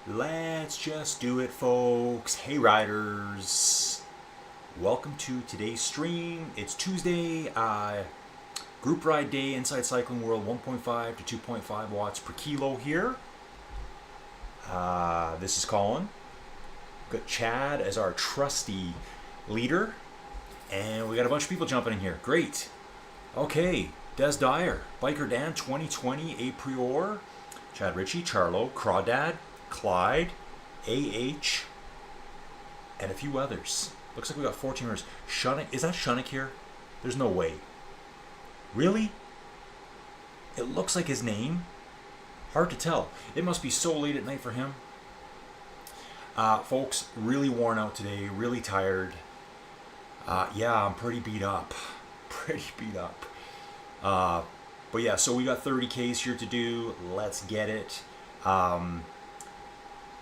Let's just do it, folks. Hey, riders. Welcome to today's stream. It's Tuesday, group ride day, Inside Cycling World, 1.5 to 2.5 watts per kilo here. This is Colin. Got Chad as our trusty leader. And we got a bunch of people jumping in here. Great. Okay. Des Dyer, Biker Dan 2020, A Prior, Chad Ritchie, Charlo, Crawdad, Clyde, AH, and a few others. Looks like we got 14 members. Shunnick, is that Shunnick here? There's no way. Really? It looks like his name. Hard to tell. It must be so late at night for him. Folks, really worn out today, really tired. Yeah, I'm pretty beat up. Pretty beat up. But yeah, so we got 30Ks here to do. Let's get it.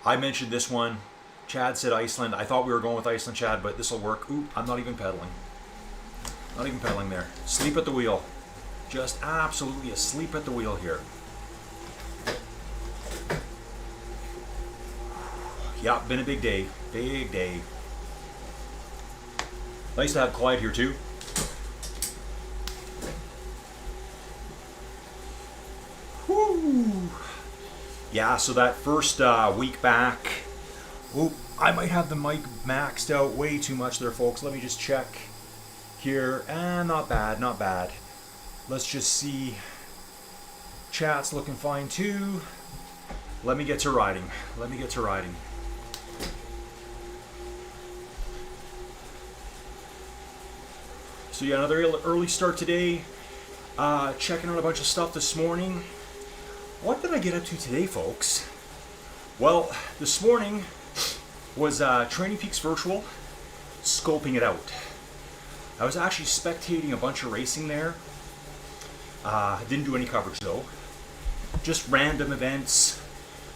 I mentioned this one. Chad said Iceland. I thought we were going with Iceland, Chad, but this will work. Oop, I'm not even pedaling. Not even pedaling there. Sleep at the wheel. Just absolutely asleep at the wheel here. Yeah, been a big day. Big day. Nice to have Clyde here too. Woo! Yeah, so that first week back, oh, I might have the mic maxed out way too much there, folks. Let me just check here. Not bad, not bad. Let's just see. Chat's looking fine too. Let me get to riding. Let me get to riding. So yeah, another early start today. Checking out a bunch of stuff this morning. What did I get up to today, folks? Well, this morning was Training Peaks Virtual, scoping it out. I was actually spectating a bunch of racing there. Didn't do any coverage though. Just random events,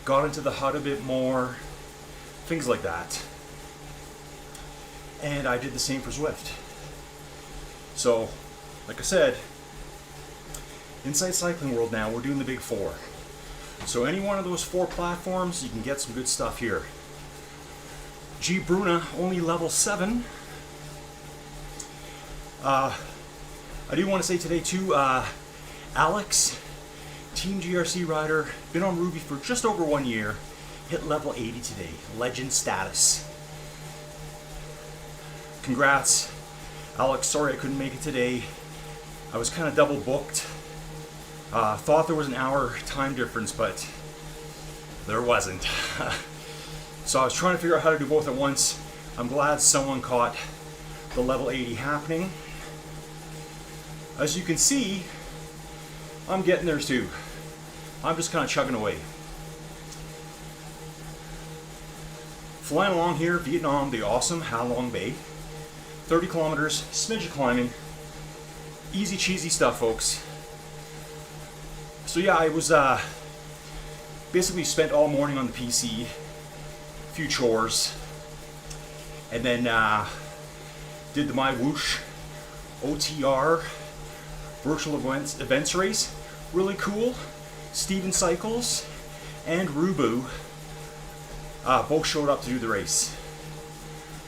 got into the HUD a bit more, things like that. And I did the same for Zwift. So, like I said, Inside Cycling World now, we're doing the big four. So any one of those four platforms, you can get some good stuff here. G. Bruna, only level 7. I do want to say today too, Alex, Team GRC rider, been on Ruby for just over 1 year, hit level 80 today, legend status. Congrats, Alex. Sorry I couldn't make it today. I was kind of double booked. Thought there was an hour time difference, but there wasn't. So I was trying to figure out how to do both at once. I'm glad someone caught the level 80 happening. As you can see, I'm getting there too. I'm just kind of chugging away. Flying along here, Vietnam, the awesome Ha Long Bay. 30 kilometers, smidge of climbing. Easy cheesy stuff, folks. So yeah, I was basically spent all morning on the PC, a few chores, and then did the MyWhoosh OTR virtual events race. Really cool. Steven Cycles and Rubu both showed up to do the race.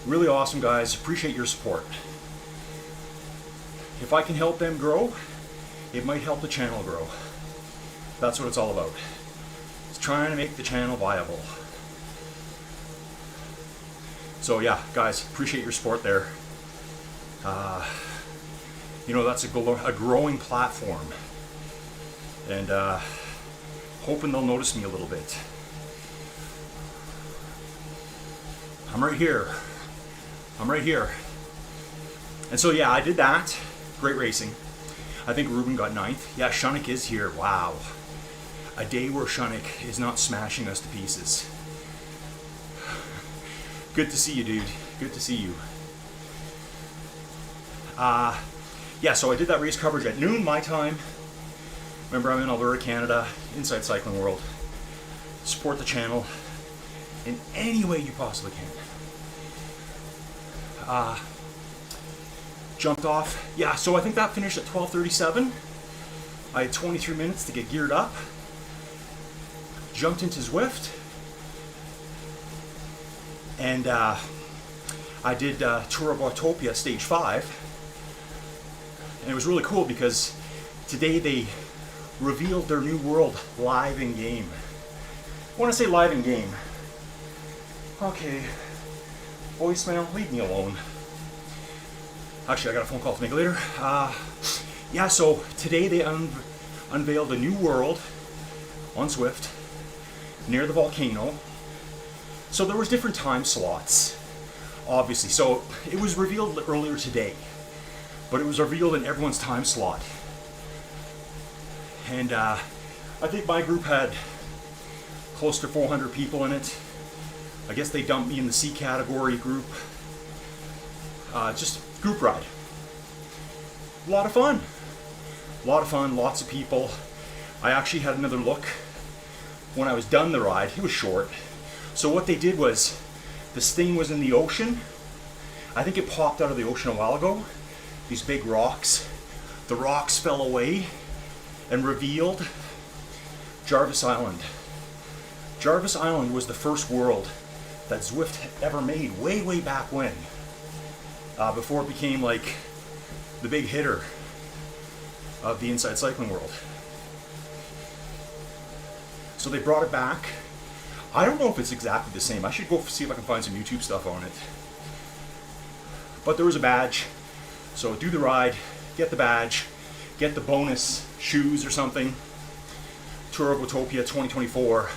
Really awesome, guys. Appreciate your support. If I can help them grow, it might help the channel grow. That's what it's all about. It's trying to make the channel viable. So yeah, guys, appreciate your support there. You know, that's a growing platform. And hoping they'll notice me a little bit. I'm right here. I'm right here. And so yeah, I did that. Great racing. I think Ruben got 9th. Yeah, Shunnick is here. Wow. A day where Shunnick is not smashing us to pieces. Good to see you, dude. Good to see you. Yeah, so I did that race coverage at noon my time. Remember, I'm in Alberta, Canada, Inside Cycling World. Support the channel in any way you possibly can. Jumped off. Yeah, so I think that finished at 12:37. I had 23 minutes to get geared up. Jumped into Zwift. And I did Tour of Autopia Stage 5. And it was really cool because today they revealed their new world live in game. When I say live in game, okay, voicemail, leave me alone. Actually, I got a phone call to make later. Yeah, so today they unveiled a new world on Zwift near the volcano. So there was different time slots, obviously. So it was revealed earlier today, but it was revealed in everyone's time slot. And I think my group had close to 400 people in it. I guess they dumped me in the C category group. Just group ride. A lot of fun. A lot of fun, lots of people. I actually had another look when I was done the ride. It was short. So what they did was, this thing was in the ocean. I think it popped out of the ocean a while ago. These big rocks. The rocks fell away and revealed Jarvis Island. Jarvis Island was the first world that Zwift ever made way back when. Before it became like the big hitter of the inside cycling world. So they brought it back. I don't know if it's exactly the same. I should go see if I can find some YouTube stuff on it. But there was a badge. So do the ride, get the badge, get the bonus shoes or something. Tour of Autopia 2024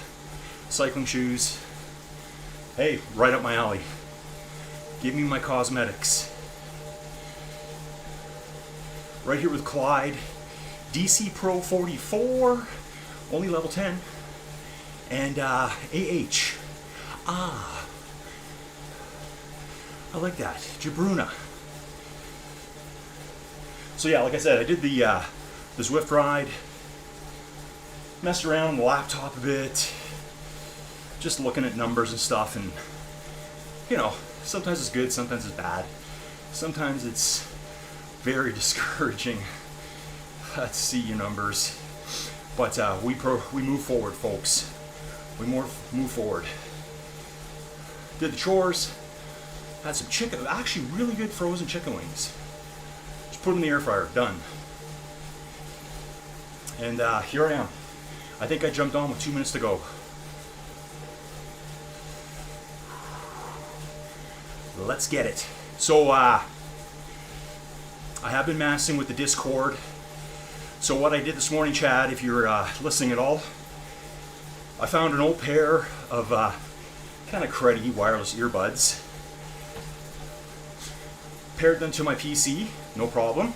cycling shoes. Hey, right up my alley. Give me my cosmetics. Right here with Clyde. DC Pro 44, only level 10. And AH. I like that. Jabruna. So yeah, like I said, I did the Zwift ride. Messed around on the laptop a bit. Just looking at numbers and stuff, and you know, sometimes it's good, sometimes it's bad. Sometimes it's very discouraging to see your numbers. But we move forward, folks. We move forward. Did the chores. Had some chicken, actually really good frozen chicken wings. Just put them in the air fryer, done. And here I am. I think I jumped on with 2 minutes to go. Let's get it. So I have been messing with the Discord. So what I did this morning, Chad, if you're listening at all, I found an old pair of kind of cruddy wireless earbuds. Paired them to my PC, no problem.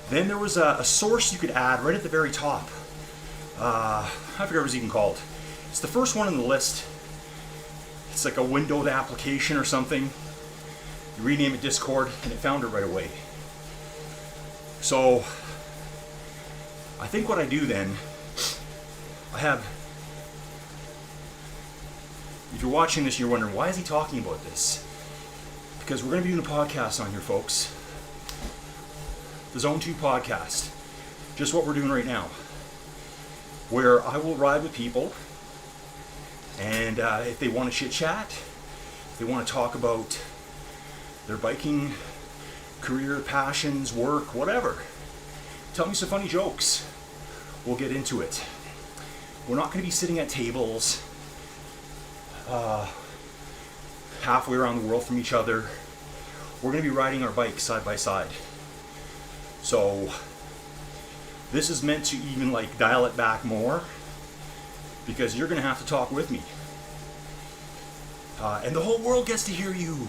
Then there was a source you could add right at the very top. I forget what it was even called. It's the first one on the list. It's like a windowed application or something. You rename it Discord, and it found it right away. So I think what I do then, I have, if you're watching this, you're wondering, why is he talking about this? Because we're going to be doing a podcast on here, folks. The Zone 2 podcast. Just what we're doing right now. Where I will ride with people, and if they want to chit chat, if they want to talk about their biking career, passions, work, whatever, tell me some funny jokes. We'll get into it. We're not going to be sitting at tables halfway around the world from each other. We're going to be riding our bikes side by side. So this is meant to even like dial it back more, because you're going to have to talk with me. And the whole world gets to hear you.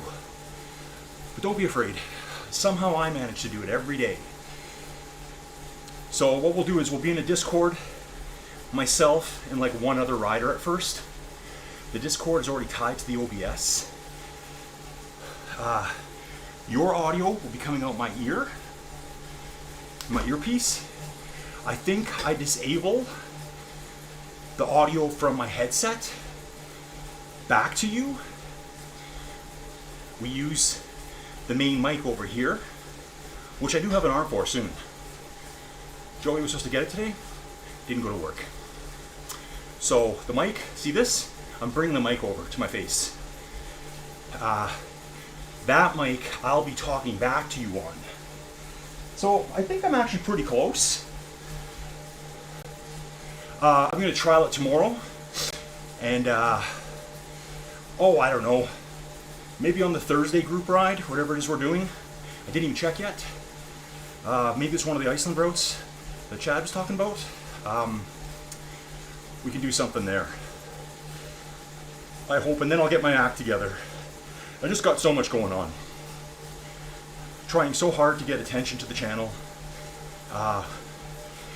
But don't be afraid. Somehow I manage to do it every day. So what we'll do is we'll be in a Discord, myself and like one other rider at first. The Discord is already tied to the OBS. Your audio will be coming out my earpiece. I think I disable the audio from my headset back to you. We use the main mic over here, which I do have an arm for soon. Joey was supposed to get it today, didn't go to work. So the mic, see this? I'm bringing the mic over to my face. That mic I'll be talking back to you on. So I think I'm actually pretty close. I'm going to trial it tomorrow. And, oh, I don't know. Maybe on the Thursday group ride, whatever it is we're doing. I didn't even check yet. Maybe it's one of the Iceland routes that Chad was talking about. We can do something there. I hope, and then I'll get my act together. I just got so much going on. Trying so hard to get attention to the channel.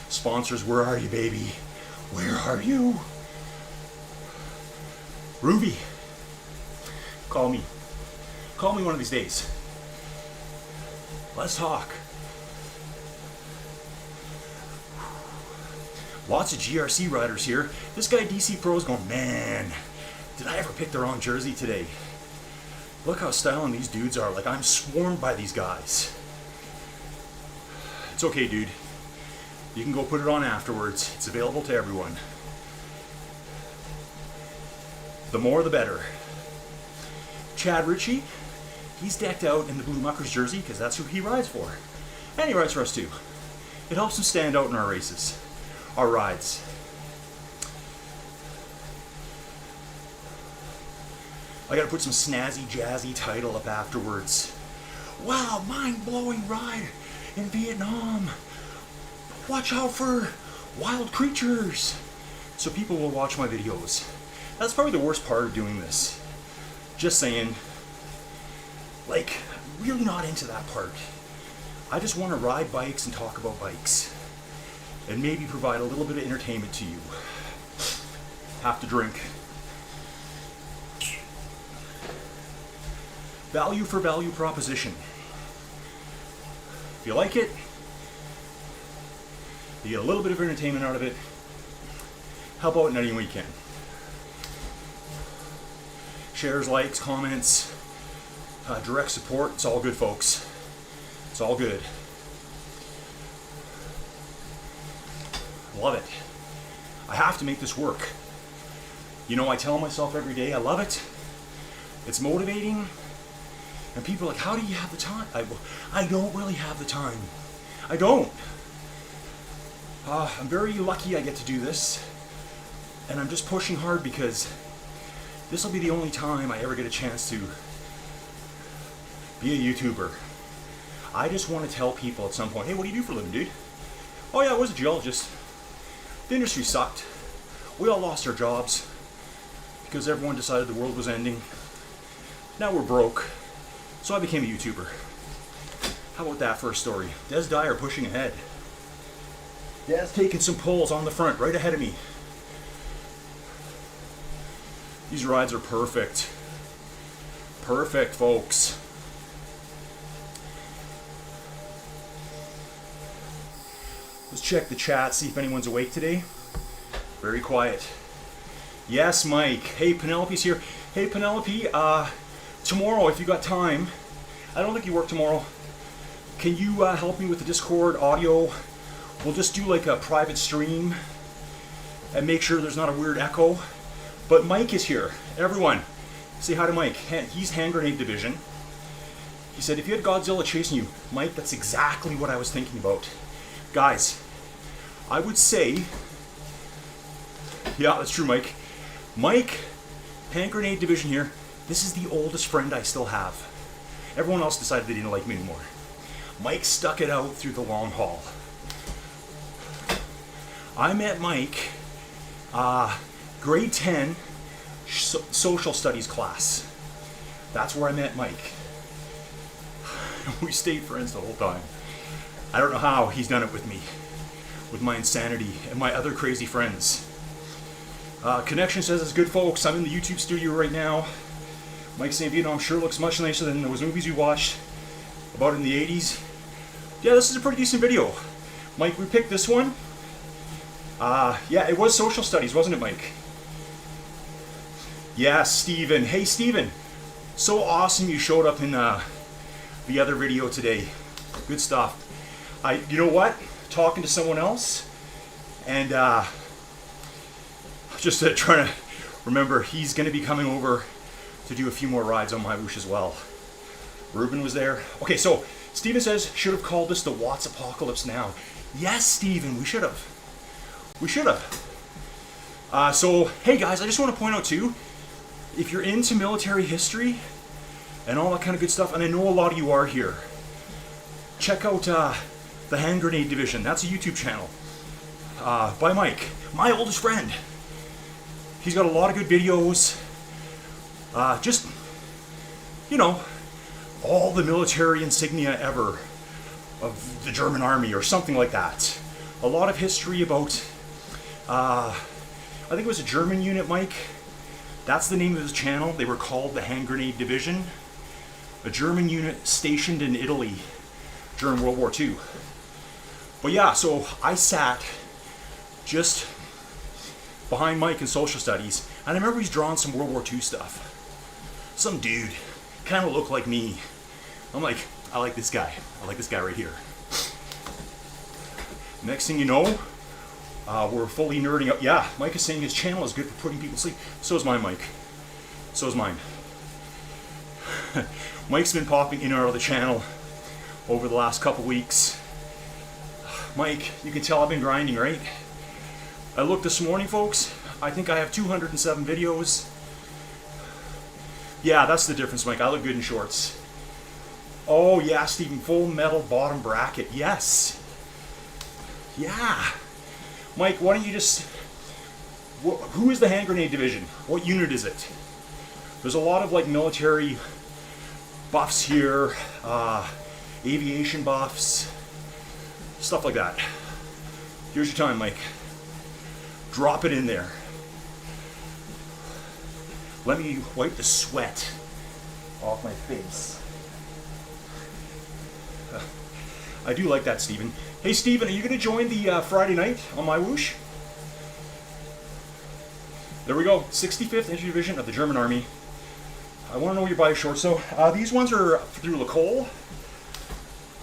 Sponsors, where are you, baby? Where are you? Ruby, call me. Call me one of these days. Let's talk. Lots of GRC riders here. This guy DC Pro is going, man, did I ever pick the wrong jersey today? Look how styling these dudes are. Like, I'm swarmed by these guys. It's okay, dude. You can go put it on afterwards. It's available to everyone. The more the better. Chad Ritchie, he's decked out in the Blue Muckers jersey because that's who he rides for. And he rides for us too. It helps him stand out in our races, our rides. I gotta put some snazzy, jazzy title up afterwards. Wow, mind-blowing ride in Vietnam. Watch out for wild creatures. So people will watch my videos. That's probably the worst part of doing this. Just saying, like, really not into that part. I just want to ride bikes and talk about bikes. And maybe provide a little bit of entertainment to you. Have to drink. Value for value proposition. If you like it, you get a little bit of entertainment out of it. Help out in any way you can. Shares, likes, comments, direct support. It's all good, folks. It's all good. Love it. I have to make this work. You know, I tell myself every day, I love it. It's motivating. And people are like, how do you have the time? I don't really have the time. I don't. I'm very lucky I get to do this. And I'm just pushing hard because this will be the only time I ever get a chance to be a YouTuber. I just want to tell people at some point, hey, what do you do for a living, dude? Oh yeah, I was a geologist. The industry sucked. We all lost our jobs because everyone decided the world was ending. Now we're broke. So I became a YouTuber. How about that for a story? Des Dyer pushing ahead. Des taking some pulls on the front, right ahead of me. These rides are perfect. Perfect, folks. Let's check the chat, see if anyone's awake today. Very quiet. Yes, Mike. Hey, Penelope's here. Hey, Penelope, tomorrow, if you got time, I don't think you work tomorrow. Can you help me with the Discord audio? We'll just do like a private stream and make sure there's not a weird echo. But Mike is here. Everyone, say hi to Mike. He's Hand Grenade Division. He said, if you had Godzilla chasing you, Mike, that's exactly what I was thinking about. Guys, I would say, yeah, that's true, Mike. Mike, Hand Grenade Division here. This is the oldest friend I still have. Everyone else decided they didn't like me anymore. Mike stuck it out through the long haul. I met Mike, grade 10 social studies class. That's where I met Mike. We stayed friends the whole time. I don't know how he's done it with me, with my insanity and my other crazy friends. Connection says it's good, folks. I'm in the YouTube studio right now. Mike saying Vietnam sure looks much nicer than those movies we watched about in the 80s. Yeah, this is a pretty decent video. Mike, we picked this one. Yeah, it was social studies, wasn't it, Mike? Yeah, Steven. Hey, Steven. So awesome you showed up in the other video today. Good stuff. You know what? Talking to someone else, and just trying to remember, he's going to be coming over to do a few more rides on MyWhoosh as well. Ruben was there. Okay, so Steven says, should have called this the Watts Apocalypse now. Yes, Steven, we should have. We should have. So, hey guys, I just want to point out too, if you're into military history and all that kind of good stuff, and I know a lot of you are here, check out the Hand Grenade Division. That's a YouTube channel by Mike, my oldest friend. He's got a lot of good videos. Just, you know, all the military insignia ever of the German army or something like that. A lot of history about, I think it was a German unit, Mike. That's the name of his channel. They were called the Hand Grenade Division. A German unit stationed in Italy during World War II. But yeah, so I sat just behind Mike in social studies, and I remember he's drawing some World War II stuff. Some dude, kind of looked like me. I'm like, I like this guy. I like this guy right here. Next thing you know, we're fully nerding out. Yeah, Mike is saying his channel is good for putting people to sleep. So is mine, Mike. So is mine. Mike's been popping in and out of the channel over the last couple weeks. Mike, you can tell I've been grinding, right? I looked this morning, folks. I think I have 207 videos. Yeah, that's the difference, Mike. I look good in shorts. Oh, yeah, Stephen, full metal bottom bracket. Yes. Yeah. Mike, why don't you just... Who is the Hand Grenade Division? What unit is it? There's a lot of, like, military buffs here, aviation buffs, stuff like that. Here's your time, Mike. Drop it in there. Let me wipe the sweat off my face. I do like that, Stephen. Hey, Stephen, are you going to join the Friday night on MyWhoosh? There we go. 65th Infantry Division of the German Army. I want to know where you buy your shorts. So these ones are through Lacole,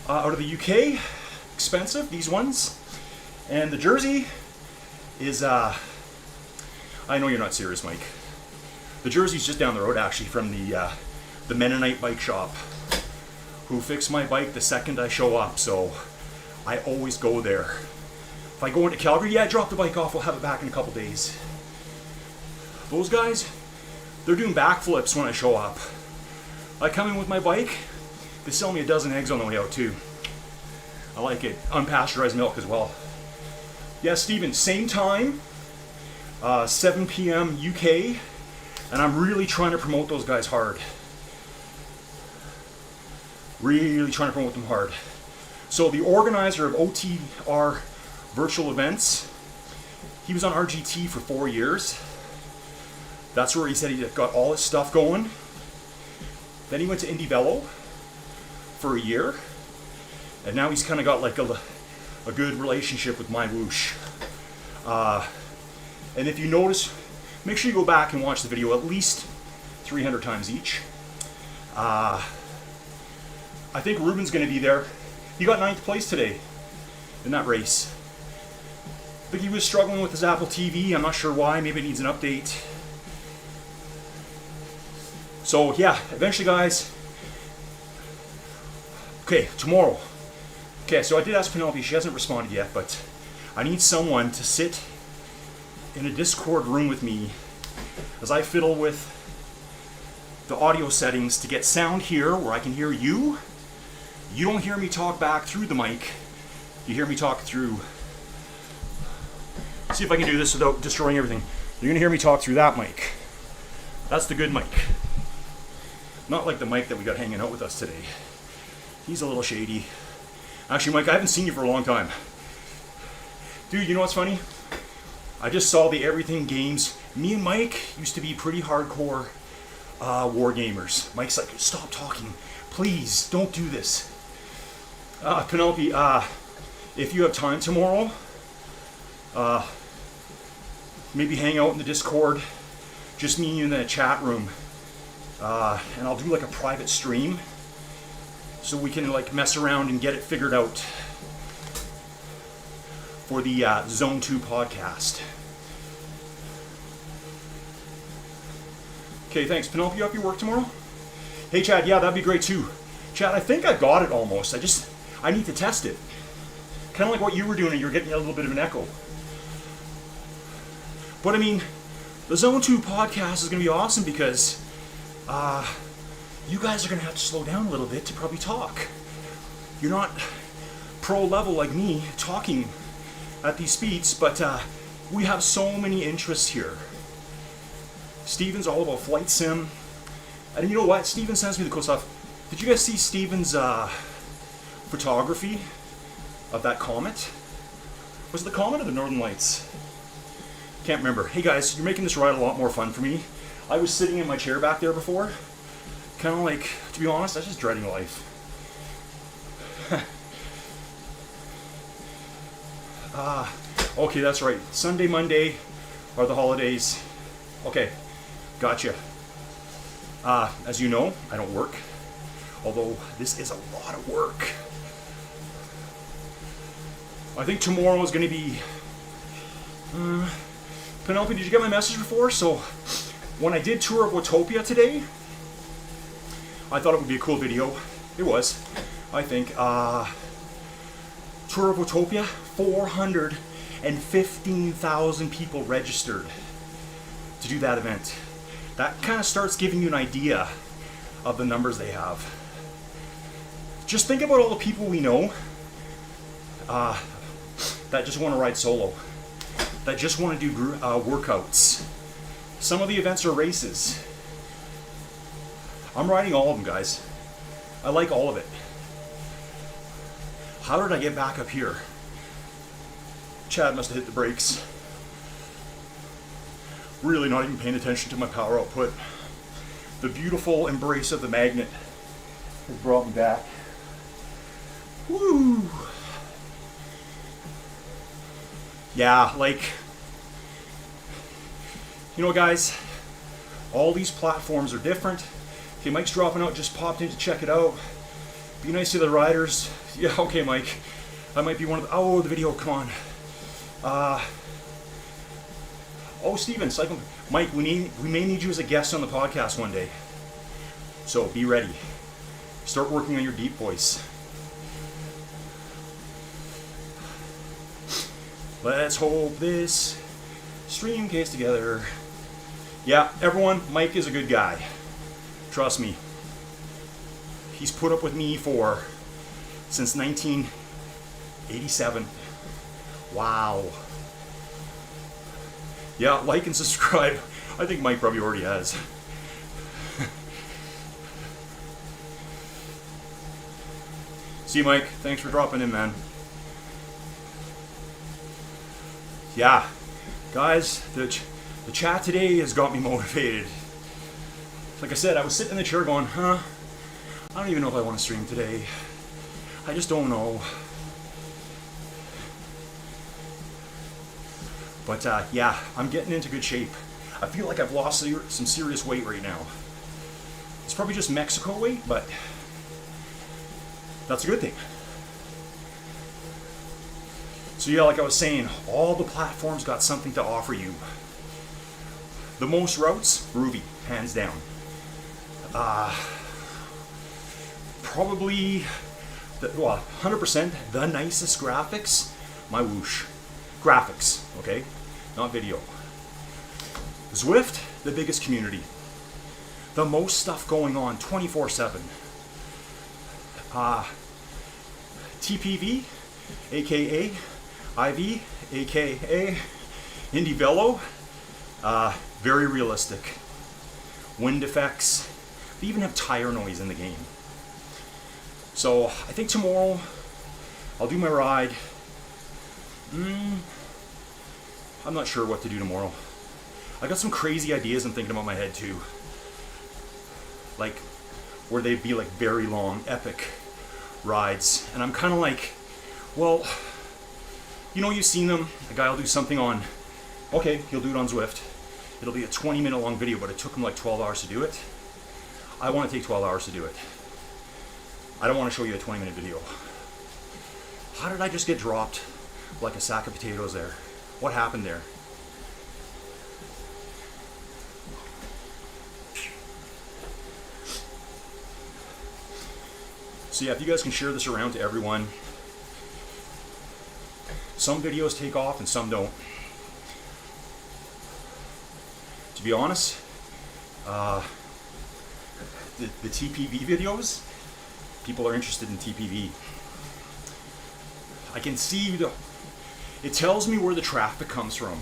out of the UK. Expensive, these ones. And the jersey is, I know you're not serious, Mike. The jersey's just down the road, actually, from the Mennonite bike shop, who fix my bike the second I show up, so I always go there. If I go into Calgary, yeah, drop the bike off, we'll have it back in a couple days. Those guys, they're doing backflips when I show up. I come in with my bike, they sell me a dozen eggs on the way out too. I like it. Unpasteurized milk as well. Yeah, Stephen, same time, 7 p.m. UK, and I'm really trying to promote those guys hard. Really trying to promote them hard. So the organizer of OTR virtual events, he was on RGT for 4 years. That's where he said he got all his stuff going. Then he went to Indie Velo for a year. And now he's kind of got like a good relationship with MyWhoosh. And if you notice, make sure you go back and watch the video at least 300 times each. I think Ruben's going to be there. He got 9th place today in that race. I think he was struggling with his Apple TV. I'm not sure why. Maybe it needs an update. So yeah, eventually, guys. Okay, tomorrow. Okay, so I did ask Penelope. She hasn't responded yet, but I need someone to sit in a Discord room with me as I fiddle with the audio settings to get sound here where I can hear you. You don't hear me talk back through the mic. You hear me talk through... See if I can do this without destroying everything. You're going to hear me talk through that mic. That's the good mic. Not like the mic that we got hanging out with us today. He's a little shady. Actually, Mike, I haven't seen you for a long time. Dude, you know what's funny? I just saw the Everything Games. Me and Mike used to be pretty hardcore war gamers. Mike's like, stop talking. Please, don't do this. Penelope, if you have time tomorrow, maybe hang out in the Discord, just me in the chat room, and I'll do like a private stream so we can like mess around and get it figured out for the Zone 2 podcast. Okay, thanks. Penelope, you up your work tomorrow? Hey, Chad, yeah, that'd be great too. Chad, I think I got it almost. I need to test it. Kind of like what you were doing, and you're getting a little bit of an echo. But I mean, the Zone 2 podcast is going to be awesome because you guys are going to have to slow down a little bit to probably talk. You're not pro level like me talking at these speeds, but we have so many interests here. Steven's all about flight sim. And you know what? Steven sends me the cool stuff. Did you guys see Steven's photography of that comet? Was it the comet or the Northern Lights? Can't remember. Hey guys, you're making this ride a lot more fun for me. I was sitting in my chair back there before. Kind of like, to be honest, I was just dreading life. Okay, that's right. Sunday, Monday are the holidays. Okay, gotcha. As you know, I don't work. Although this is a lot of work. I think tomorrow is going to be... Penelope, did you get my message before? So, when I did Tour of Watopia today, I thought it would be a cool video. It was, I think. Tour of Watopia, 415,000 people registered to do that event. That kind of starts giving you an idea of the numbers they have. Just think about all the people we know that just want to ride solo, that just want to do workouts. Some of the events are races. I'm riding all of them, guys. I like all of it. How did I get back up here? Chad must have hit the brakes. Really not even paying attention to my power output. The beautiful embrace of the magnet has brought me back. Woo! Yeah, like, you know guys, all these platforms are different. Okay, Mike's dropping out, just popped in to check it out. Be nice to the riders. Yeah, okay, Mike. I might be one of the, oh, the video, come on. Oh, Steven, cycling. Mike, we may need you as a guest on the podcast one day. So be ready. Start working on your deep voice. Let's hope this stream stays together. Yeah, everyone, Mike is a good guy. Trust me. He's put up with me since 1987. Wow. Yeah, like and subscribe. I think Mike probably already has. See you, Mike. Thanks for dropping in, man. Yeah, guys, the chat today has got me motivated. Like I said, I was sitting in the chair going, I don't even know if I want to stream today. I just don't know. But yeah, I'm getting into good shape. I feel like I've lost some serious weight right now. It's probably just Mexico weight, but that's a good thing. So yeah, like I was saying, all the platforms got something to offer you. The most routes, Ruby, hands down. Probably, 100% the nicest graphics, MyWhoosh. Graphics, okay? Not video. Zwift, the biggest community. The most stuff going on 24/7. TPV, aka IV, aka Indie Velo, very realistic. Wind effects, they even have tire noise in the game. So I think tomorrow I'll do my ride. I'm not sure what to do tomorrow. I got some crazy ideas I'm thinking about in my head too. Like, where they'd be like very long, epic rides. And I'm kind of like, well, you know, you've seen them. A guy will do something on, okay, he'll do it on Zwift. It'll be a 20-minute long video, but it took him like 12 hours to do it. I want to take 12 hours to do it. I don't want to show you a 20-minute video. How did I just get dropped like a sack of potatoes there? What happened there? So yeah, if you guys can share this around to everyone. Some videos take off and some don't. To be honest, the TPV videos, people are interested in TPV. I can see it tells me where the traffic comes from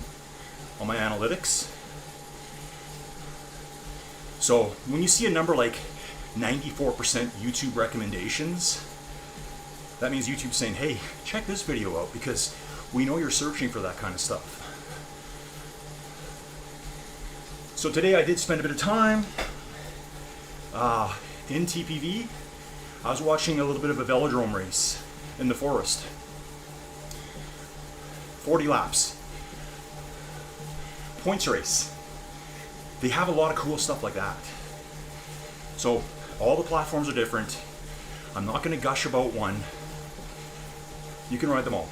on my analytics. So when you see a number like 94% YouTube recommendations, that means YouTube's saying, hey, check this video out because we know you're searching for that kind of stuff. So today I did spend a bit of time in TPV. I was watching a little bit of a velodrome race in the forest. 40 laps. Points race. They have a lot of cool stuff like that. So all the platforms are different. I'm not going to gush about one. You can ride them all.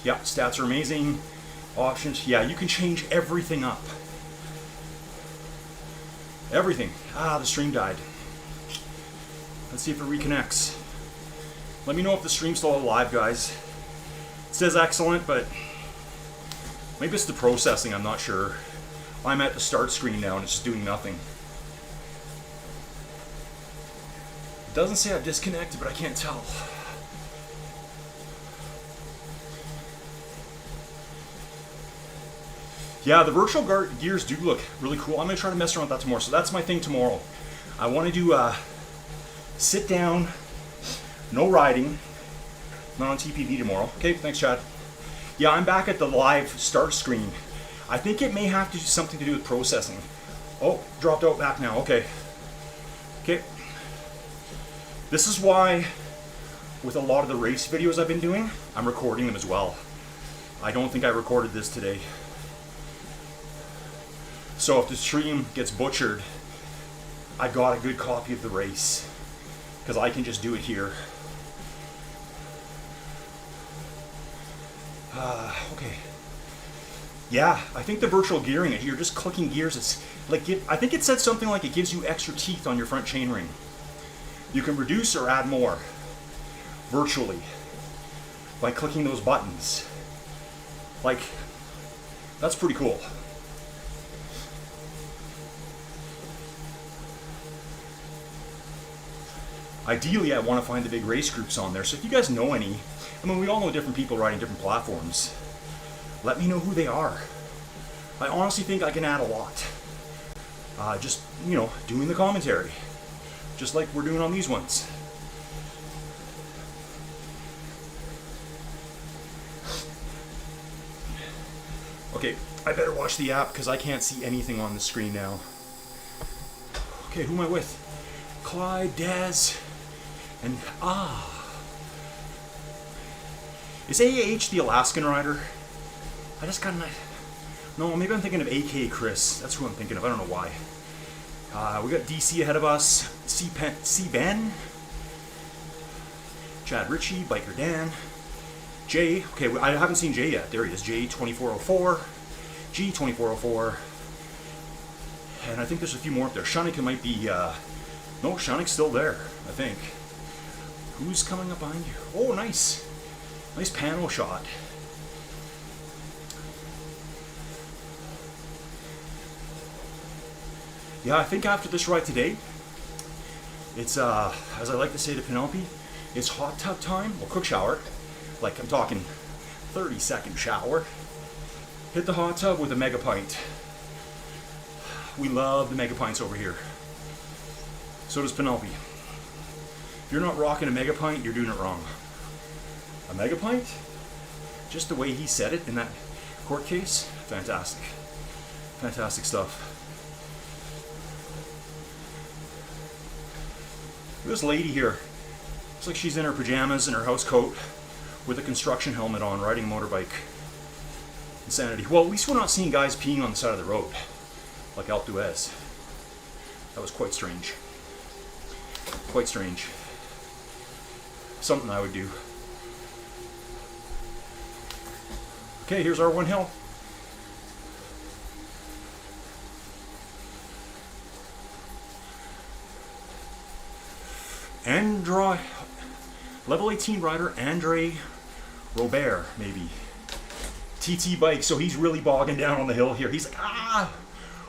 Yeah, stats are amazing. Options, yeah, you can change everything up. Everything. The stream died. Let's see if it reconnects. Let me know if the stream's still alive, guys. It says excellent, but maybe it's the processing, I'm not sure. I'm at the start screen now and it's just doing nothing. It doesn't say I've disconnected, but I can't tell. Yeah, the virtual gears do look really cool. I'm going to try to mess around with that tomorrow. So that's my thing tomorrow. I want to do sit down, no riding, not on TPV tomorrow. Okay, thanks, Chad. Yeah, I'm back at the live start screen. I think it may have to do something to do with processing. Oh, dropped out back now. Okay. Okay. This is why with a lot of the race videos I've been doing, I'm recording them as well. I don't think I recorded this today. So if the stream gets butchered, I got a good copy of the race because I can just do it here. Okay. Yeah, I think the virtual gearing, you're just clicking gears. It's like I think it said something like it gives you extra teeth on your front chainring. You can reduce or add more virtually by clicking those buttons. Like, that's pretty cool. Ideally, I want to find the big race groups on there. So if you guys know any, I mean, we all know different people riding different platforms. Let me know who they are. I honestly think I can add a lot. Just, you know, doing the commentary. Just like we're doing on these ones. Okay, I better watch the app because I can't see anything on the screen now. Okay, who am I with? Clyde, Daz, and is AAH the Alaskan rider? I just kind of, no, maybe I'm thinking of AK Chris. That's who I'm thinking of. I don't know why. We got DC ahead of us. C-Ben, Chad Ritchie, Biker Dan, Jay. Okay, I haven't seen Jay yet. There he is. J2404, G2404, and I think there's a few more up there. Shanika might be. No, Shanik's still there, I think. Who's coming up behind you? Oh, nice. Nice panel shot. Yeah, I think after this ride today, it's, as I like to say to Penelope, it's hot tub time, well, quick shower. Like, I'm talking 30-second shower. Hit the hot tub with a mega pint. We love the mega pints over here. So does Penelope. If you're not rocking a mega pint, you're doing it wrong. A mega pint? Just the way he said it in that court case, fantastic. Fantastic stuff. This lady here, looks like she's in her pajamas and her house coat with a construction helmet on, riding a motorbike. Insanity. Well, at least we're not seeing guys peeing on the side of the road, like Alpe d'Huez. That was quite strange. Quite strange. Something I would do. Okay, here's our one hill. Andra, level 18 rider Andre Robert, maybe. TT bike, so he's really bogging down on the hill here. He's like, ah,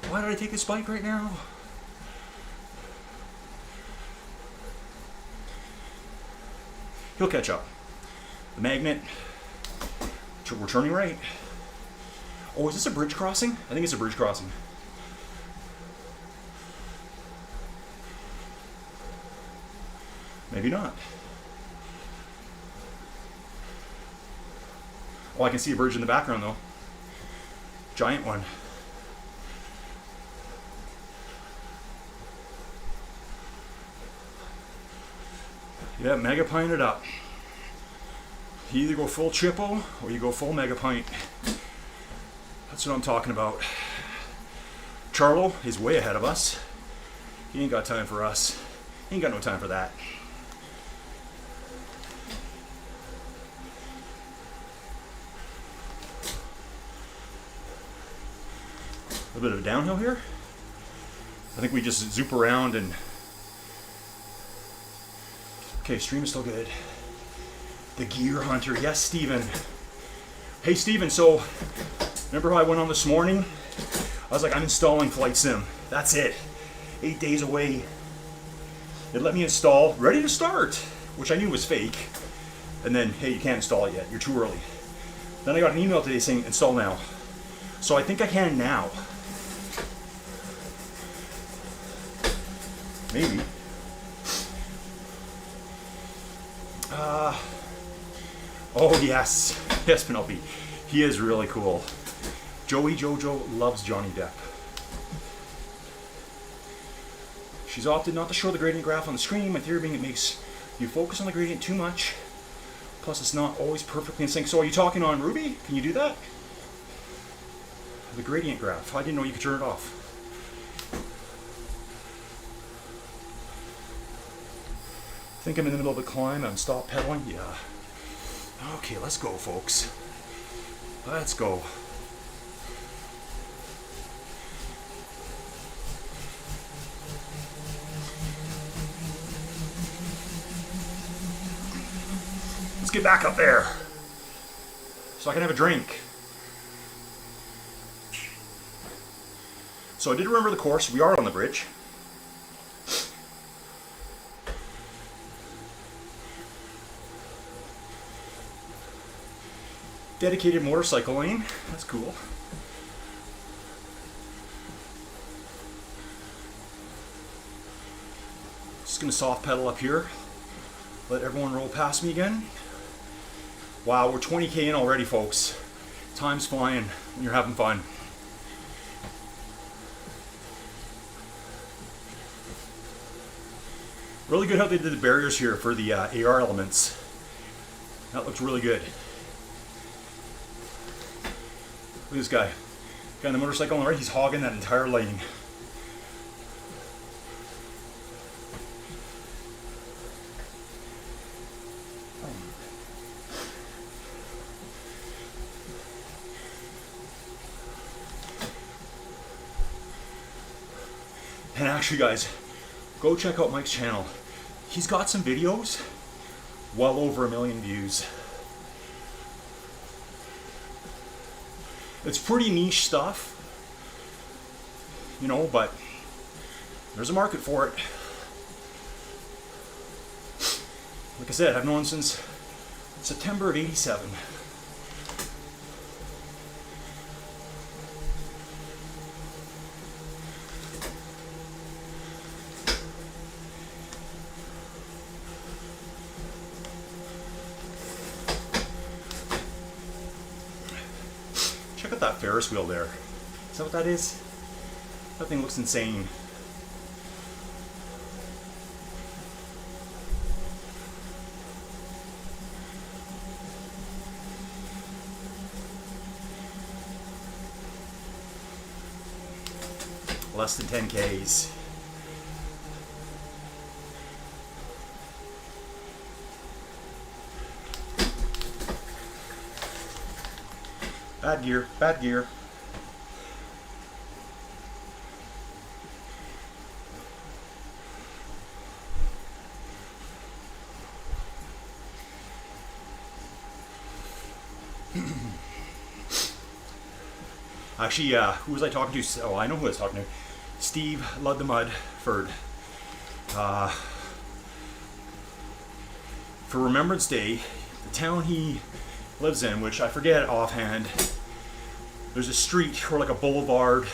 why did I take this bike right now? He'll catch up. The magnet, we're turning right. Oh, is this a bridge crossing? I think it's a bridge crossing. Maybe not. Oh, I can see a bridge in the background though. Giant one. Yeah, mega pint it up. You either go full triple or you go full mega pint. That's what I'm talking about. Charlo is way ahead of us. He ain't got time for us. He ain't got no time for that. A bit of a downhill here. I think we just zoop around and... Okay, stream is still good. The Gear Hunter, yes, Steven. Hey, Steven, so remember how I went on this morning? I was like, I'm installing Flight Sim. That's it. 8 days away. It let me install, ready to start, which I knew was fake. And then, hey, you can't install it yet. You're too early. Then I got an email today saying install now. So I think I can now. Maybe. Oh yes, yes, Penelope. He is really cool. Joey Jojo loves Johnny Depp. She's opted not to show the gradient graph on the screen. My theory being it makes you focus on the gradient too much. Plus it's not always perfectly in sync. So are you talking on Ruby? Can you do that? The gradient graph. I didn't know you could turn it off. I think I'm in the middle of a climb. I'm stop pedaling. Yeah. Okay, let's go, folks. Let's go. Let's get back up there so I can have a drink. So I did remember the course. We are on the bridge. Dedicated motorcycle lane. That's cool. Just gonna soft pedal up here. Let everyone roll past me again. Wow, we're 20K in already, folks. Time's flying when you're having fun. Really good how they did the barriers here for the AR elements. That looks really good. Look at this guy. Guy on the motorcycle on the right, he's hogging that entire lane. And actually, guys, go check out Mike's channel. He's got some videos, well over 1 million views. It's pretty niche stuff, you know, but there's a market for it. Like I said, I've known since September of '87. Check out that Ferris wheel there. Is that what that is? That thing looks insane. Less than 10 Ks. Bad gear, bad gear. Actually, who was I talking to? Oh, I know who I was talking to. Steve Lud the Mudford. For Remembrance Day, the town he lives in, which I forget offhand, there's a street or like a boulevard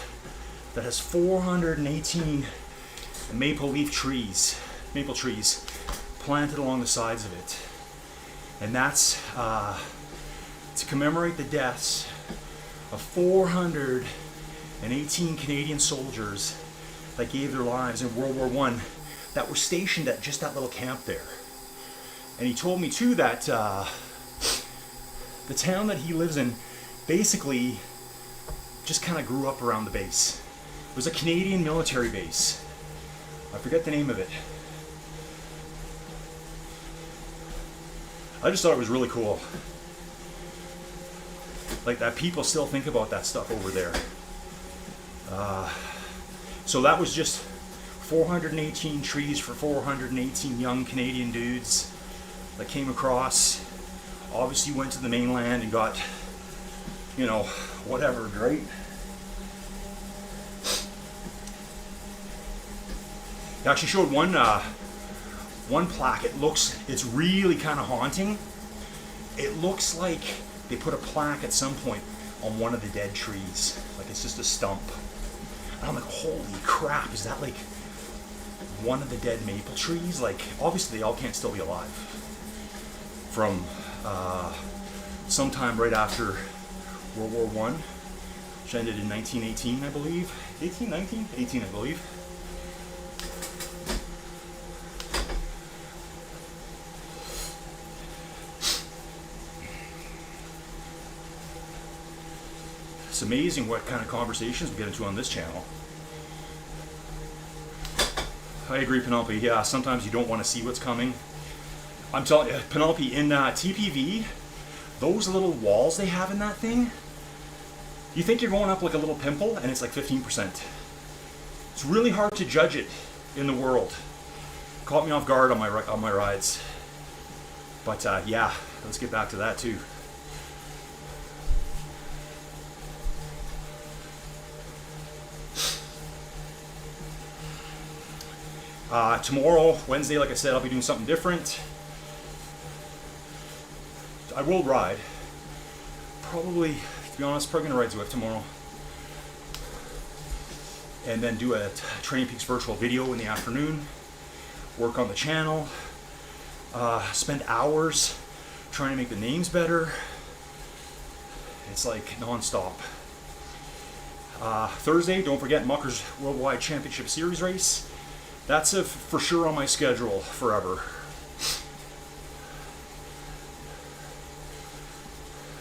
that has 418 maple trees planted along the sides of it. And that's to commemorate the deaths of 418 Canadian soldiers that gave their lives in World War I that were stationed at just that little camp there. And he told me too that the town that he lives in basically just kind of grew up around the base. It was a Canadian military base. I forget the name of it. I just thought it was really cool. Like that people still think about that stuff over there. So that was just 418 trees for 418 young Canadian dudes that came across. Obviously went to the mainland and got, you know, whatever, right? They actually showed one plaque. It's really kind of haunting. It looks like they put a plaque at some point on one of the dead trees. Like it's just a stump. And I'm like, holy crap, is that like one of the dead maple trees? Like, obviously they all can't still be alive. From sometime right after World War I, which ended in 1918, I believe. 18, 19? 18, I believe. It's amazing what kind of conversations we get into on this channel. I agree, Penelope. Yeah, sometimes you don't want to see what's coming. I'm telling you, Penelope, in TPV, those little walls they have in that thing, you think you're going up like a little pimple, and it's like 15%. It's really hard to judge it in the world. Caught me off guard on my rides. But yeah, let's get back to that too. Tomorrow, Wednesday, like I said, I'll be doing something different. I will ride. Probably, to be honest, probably gonna ride Zwift tomorrow. And then do a Training Peaks virtual video in the afternoon. Work on the channel. Spend hours trying to make the names better. It's like non-stop. Thursday, don't forget Mucker's Worldwide Championship Series race. That's for sure on my schedule forever.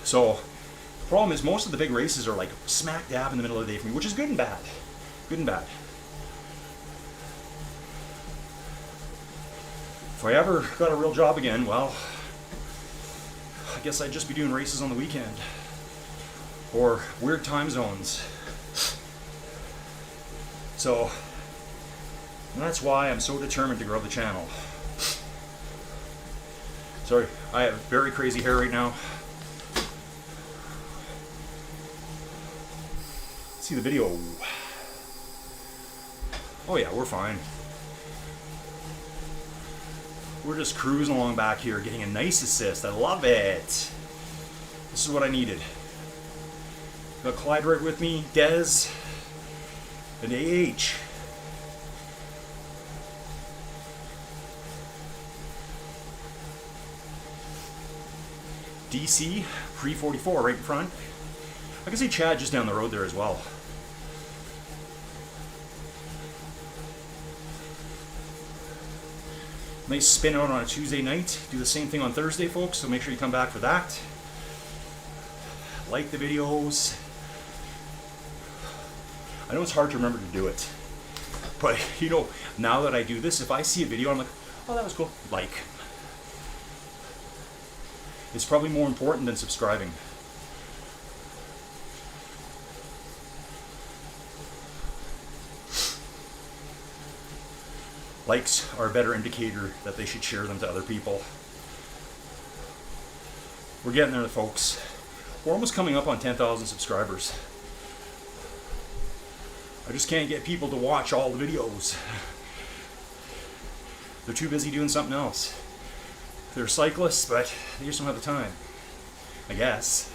So, the problem is most of the big races are like smack dab in the middle of the day for me, which is good and bad. Good and bad. If I ever got a real job again, well, I guess I'd just be doing races on the weekend. Or weird time zones. So, and that's why I'm so determined to grow the channel. Sorry, I have very crazy hair right now. Let's see the video. Oh yeah, we're fine. We're just cruising along back here, getting a nice assist. I love it. This is what I needed. Got Clyde right with me, Dez, and AH. DC, pre-44 right in front. I can see Chad just down the road there as well. Nice spin out on a Tuesday night. Do the same thing on Thursday, folks, so make sure you come back for that. Like the videos. I know it's hard to remember to do it, but you know, now that I do this, if I see a video, I'm like, oh, that was cool. Like. It's probably more important than subscribing. Likes are a better indicator that they should share them to other people. We're getting there, folks. We're almost coming up on 10,000 subscribers. I just can't get people to watch all the videos. They're too busy doing something else. They're cyclists, but they just don't have the time, I guess.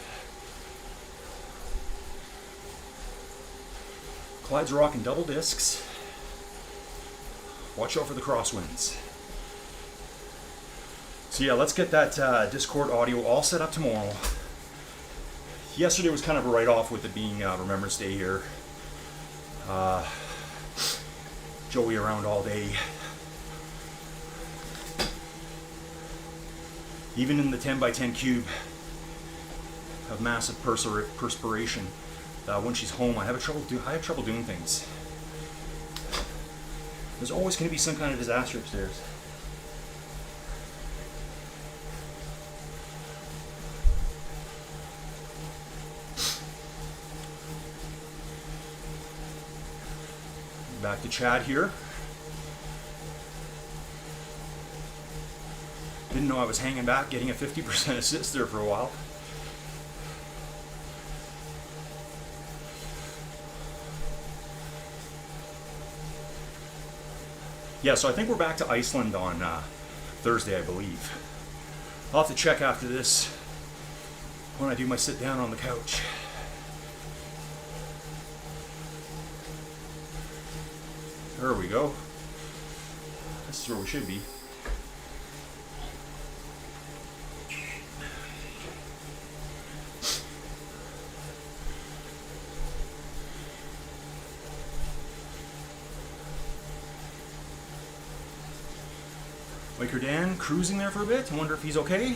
Clyde's rocking double discs. Watch out for the crosswinds. So yeah, let's get that Discord audio all set up tomorrow. Yesterday was kind of a write-off with it being Remembrance Day here. Joey around all day. Even in the 10x10 cube of massive perspiration. When she's home, I have trouble doing things. There's always going to be some kind of disaster upstairs. Back to Chad here. Didn't know I was hanging back, getting a 50% assist there for a while. Yeah, so I think we're back to Iceland on Thursday, I believe. I'll have to check after this when I do my sit down on the couch. There we go. This is where we should be. Biker Dan cruising there for a bit. I wonder if he's okay.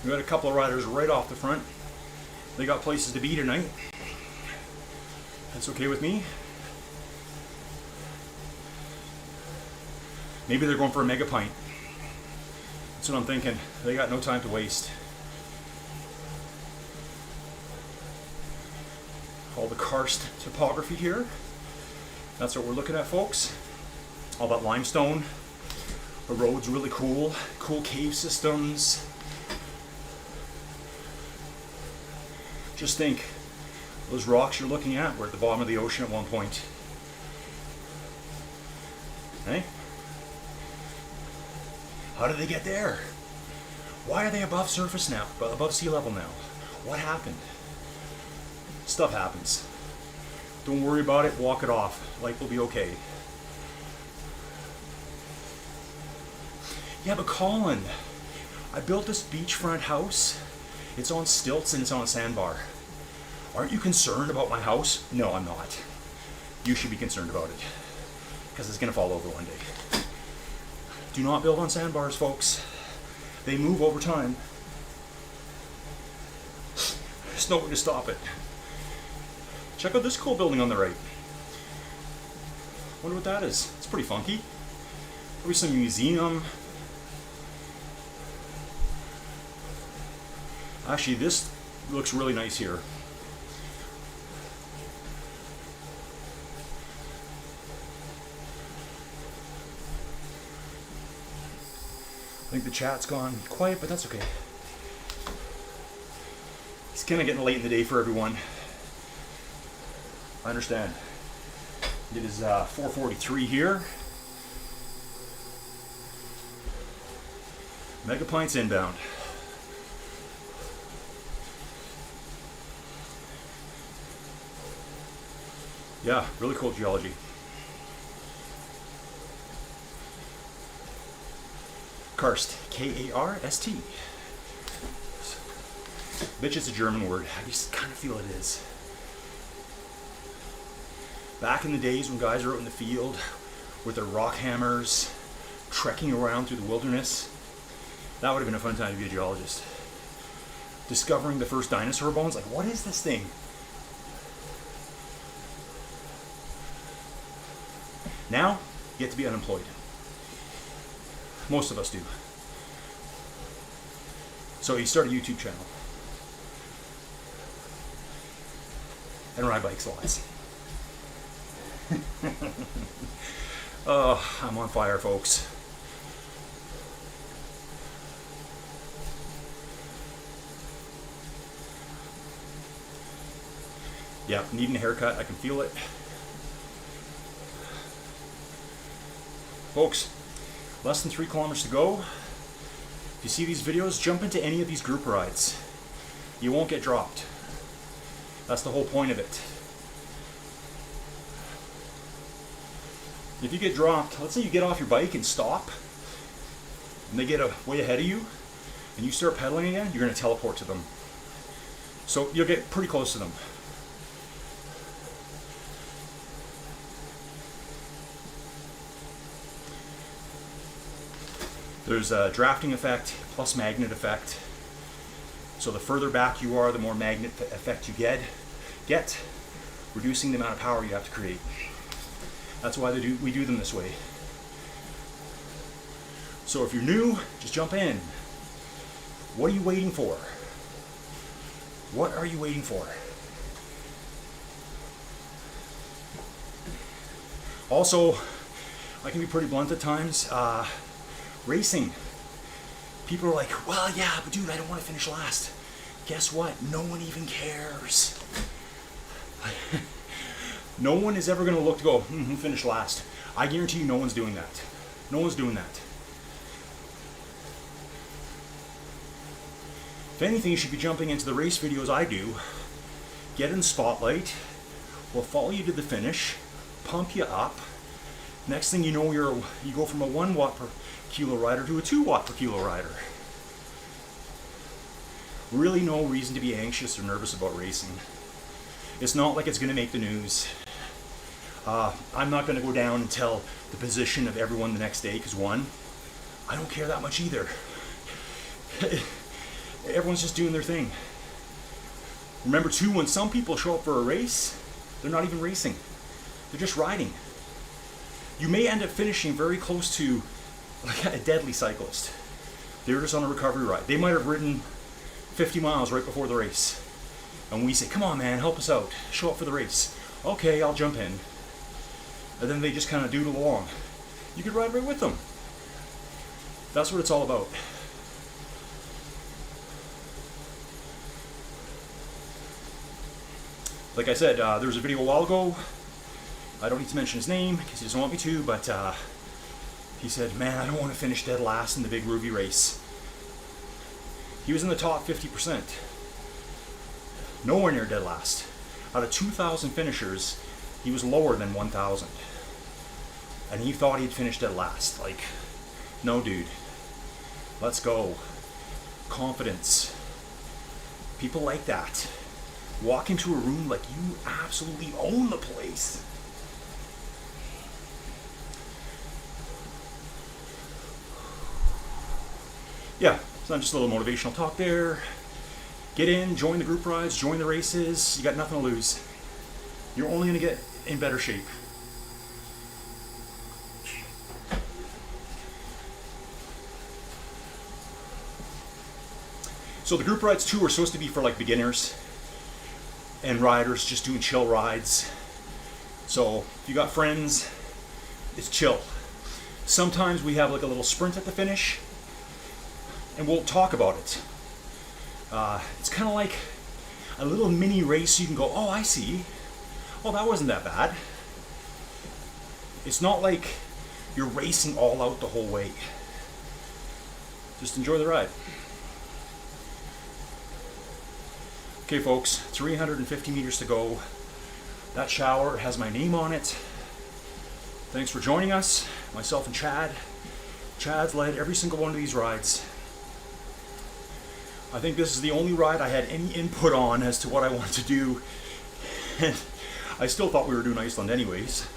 We got a couple of riders right off the front. They got places to be tonight. That's okay with me. Maybe they're going for a mega pint. That's what I'm thinking. They got no time to waste. All the karst topography here. That's what we're looking at, folks. All that limestone. The road's really cool. Cool cave systems. Just think, those rocks you're looking at were at the bottom of the ocean at one point. Hey? How did they get there? Why are they above surface now? Above sea level now? What happened? Stuff happens. Don't worry about it, walk it off. Life will be okay. Yeah, but Colin, I built this beachfront house. It's on stilts and it's on a sandbar. Aren't you concerned about my house? No, I'm not. You should be concerned about it. Because it's going to fall over one day. Do not build on sandbars, folks. They move over time. There's no way to stop it. Check out this cool building on the right. Wonder what that is. It's pretty funky. Maybe some museum. Actually, this looks really nice here. I think the chat's gone quiet, but that's okay. It's kind of getting late in the day for everyone. I understand. It is 4:43 here. Mega Pints inbound. Yeah, really cool geology. Karst, K-A-R-S-T. Bitch is a German word. I just kind of feel it is. Back in the days when guys were out in the field with their rock hammers, trekking around through the wilderness, that would have been a fun time to be a geologist. Discovering the first dinosaur bones, like, what is this thing? Now, you get to be unemployed. Most of us do. So you start a YouTube channel. And ride bikes lots. Oh, I'm on fire, folks. Yeah, needing a haircut, I can feel it. Folks, less than 3 kilometers to go. If you see these videos, jump into any of these group rides. You won't get dropped. That's the whole point of it. If you get dropped, let's say you get off your bike and stop, and they get way ahead of you, and you start pedaling again, you're going to teleport to them. So you'll get pretty close to them. There's a drafting effect plus magnet effect. So the further back you are, the more magnet effect you get, reducing the amount of power you have to create. That's why we do them this way. So if you're new, just jump in. What are you waiting for? What are you waiting for? Also, I can be pretty blunt at times. Racing. People are like, well, yeah, but dude, I don't want to finish last. Guess what? No one even cares. No one is ever going to look to go, who finished last. I guarantee you no one's doing that. No one's doing that. If anything, you should be jumping into the race videos I do. Get in the spotlight. We'll follow you to the finish. Pump you up. Next thing you know, you go from a 1 watt per kilo rider to a 2 watt per kilo rider. Really no reason to be anxious or nervous about racing. It's not like it's going to make the news. I'm not going to go down and tell the position of everyone the next day, because one, I don't care that much either. Everyone's just doing their thing. Remember too, when some people show up for a race, they're not even racing. They're just riding. You may end up finishing very close to like a deadly cyclist. They're just on a recovery ride. They might have ridden 50 miles right before the race. And we say, come on man, help us out. Show up for the race. Okay, I'll jump in. And then they just kind of doodle along. You could ride right with them. That's what it's all about. Like I said, there was a video a while ago. I don't need to mention his name because he doesn't want me to, but he said, man, I don't want to finish dead last in the big Ruby race. He was in the top 50%. Nowhere near dead last. Out of 2,000 finishers, he was lower than 1,000. And he thought he'd finished dead last. Like, no dude. Let's go. Confidence. People like that. Walk into a room like you absolutely own the place. Yeah, so just a little motivational talk there. Get in, join the group rides, join the races. You got nothing to lose. You're only going to get in better shape. So the group rides too are supposed to be for like beginners and riders just doing chill rides. So if you got friends, it's chill. Sometimes we have like a little sprint at the finish and we'll talk about it. It's kind of like a little mini race. You can go, oh, I see. Oh, that wasn't that bad. It's not like you're racing all out the whole way. Just enjoy the ride. Okay folks, 350 meters to go. That shower has my name on it. Thanks for joining us, myself and Chad. Chad's led every single one of these rides. I think this is the only ride I had any input on as to what I wanted to do. And I still thought we were doing Iceland anyways.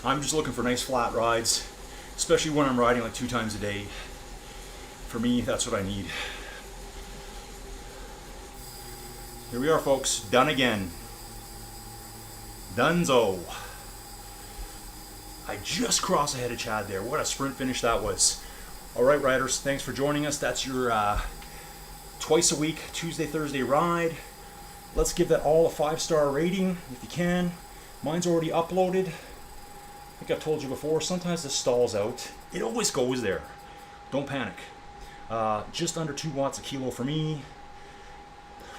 I'm just looking for nice flat rides, especially when I'm riding like 2 times a day. For me, that's what I need. Here we are folks, done again. Dunzo. I just crossed ahead of Chad there. What a sprint finish that was. Alright riders, thanks for joining us. That's your twice a week, Tuesday, Thursday ride. Let's give that all a 5-star rating if you can. Mine's already uploaded. I think I've told you before, sometimes this stalls out. It always goes there. Don't panic. Just under 2 watts a kilo for me.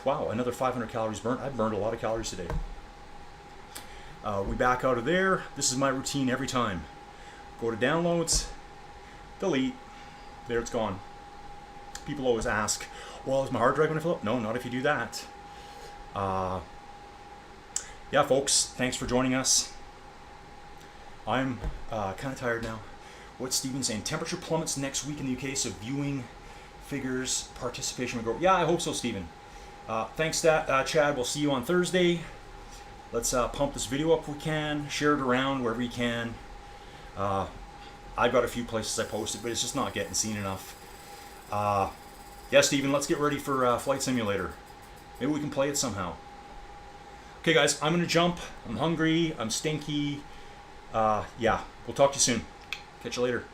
wow, another 500 calories burnt. I burned a lot of calories today. We back out of there. This is my routine every time. Go to downloads, delete, there it's gone. People always ask, well, is my hard drive going to fill up? No, not if you do that. Yeah, folks, thanks for joining us. I'm kind of tired now. What's Steven saying? Temperature plummets next week in the UK, so viewing figures, participation will grow. Yeah, I hope so, Steven. Thanks, Chad. We'll see you on Thursday. Let's pump this video up if we can. Share it around wherever you can. I've got a few places I posted, but it's just not getting seen enough. Yeah, Steven, let's get ready for Flight Simulator. Maybe we can play it somehow. Okay, guys, I'm going to jump. I'm hungry. I'm stinky. Yeah, we'll talk to you soon. Catch you later.